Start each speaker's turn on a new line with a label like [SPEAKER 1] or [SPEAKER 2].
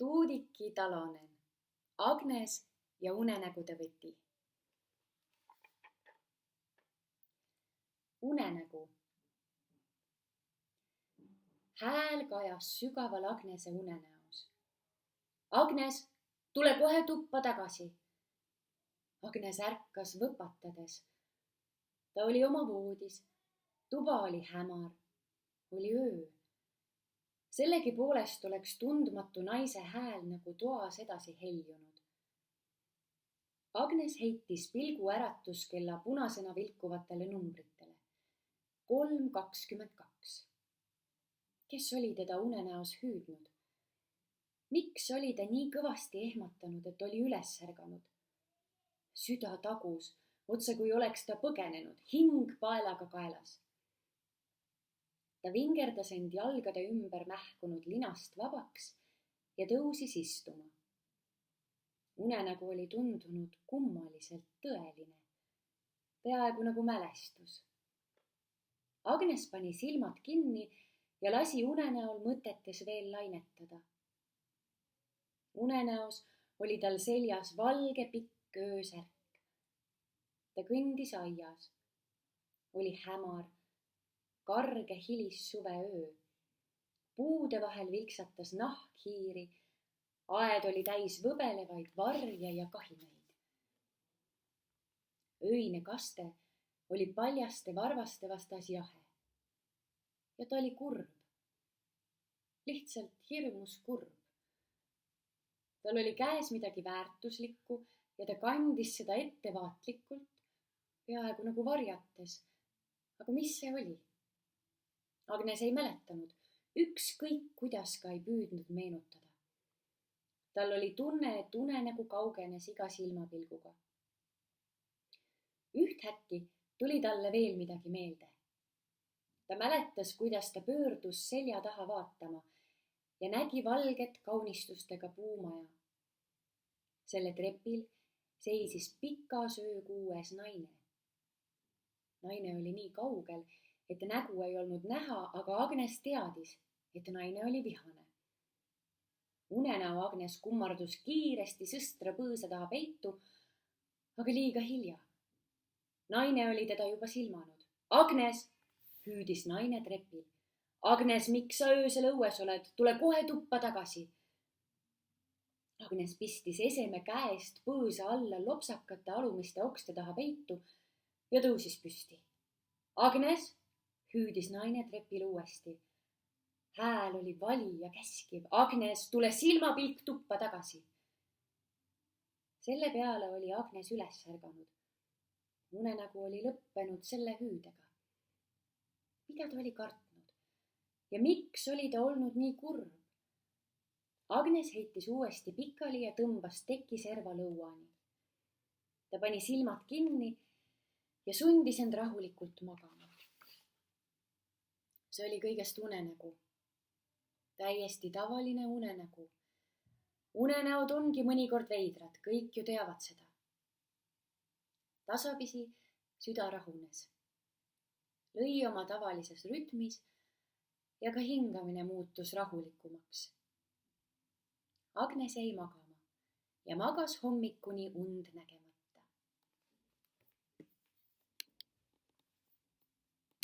[SPEAKER 1] Tuudiki Talonen, Agnes ja unenägude võti. Unenägu. Hääl kajas sügaval Agnese unenäos. Agnes, tule kohe tuppa tagasi. Agnes ärkas võpatades. Ta oli oma voodis. Tuba oli hämar. Oli öö. Sellegi poolest oleks tundmatu naise hääl nagu toas edasi heljunud. Agnes heitis pilgu äratuskella punasena vilkuvatele numbritele. 3:22. Kes oli teda unenäos hüüdnud? Miks oli ta nii kõvasti ehmatanud, et oli üles ärganud? Süda tagus, otse kui oleks ta põgenenud, hing paelaga kaelas. Ta vingerdas end jalgade ümber mähkunud linast vabaks ja tõusis istuma. Unenägu oli tundunud kummaliselt tõeline, peaaegu nagu mälestus. Agnes pani silmad kinni ja lasi unenäol mõtetes veel lainetada. Unenäos oli tal seljas valge pikk öösärk. Ta kõndis aias. Oli hämar. Karge hilissuve öö. Puude vahel vilksatas nahkhiiri. Aed oli täis võbelevaid varje ja kahimeid. Öine kaste oli paljaste varvaste vastas jahe. Ja ta oli kurb. Lihtsalt hirmus kurb. Tal oli käes midagi väärtuslikku ja ta kandis seda ettevaatlikult, peaaegu nagu varjates. Aga mis see oli? Agnes ei mäletanud, ükskõik kuidas ka ei püüdnud meenutada. Tal oli tunne, et unenägu kaugenes iga silmapilguga. Ühthäkki tuli talle veel midagi meelde. Ta mäletas, kuidas ta pöördus selja taha vaatama ja nägi valget kaunistustega puumaja. Selle trepil seisis pikas öökuues naine. Naine oli nii kaugel, et nägu ei olnud näha, aga Agnes teadis, et naine oli vihane. Unenäo Agnes kummardus kiiresti sõstra põõsa taha peitu, aga liiga hilja. Naine oli teda juba silmanud. Agnes, hüüdis naine trepil. Agnes, miks sa öösel õues oled? Tule kohe tuppa tagasi. Agnes pistis eseme käest põõsa alla lopsakate alumiste okste taha peitu ja tõusis püsti. Agnes, hüüdis naine trepil uuesti. Hääl oli vali ja käskiv. Agnes, tule silmapilk tuppa tagasi. Selle peale oli Agnes üles ärganud. Unenägu oli lõppenud selle hüüdega. Mida ta oli kartnud? Ja miks oli ta olnud nii kurb? Agnes heitis uuesti pikali ja tõmbas teki serva lõuani. Ta pani silmad kinni ja sundis end rahulikult magama. See oli kõigest unenägu. Täiesti tavaline unenägu. Unenäod ongi mõnikord veidrad, kõik ju teavad seda. Tasapisi süda rahunes. Lõi oma tavalises rütmis ja ka hingamine muutus rahulikumaks. Agnes jäi magama ja magas hommikuni und nägemata.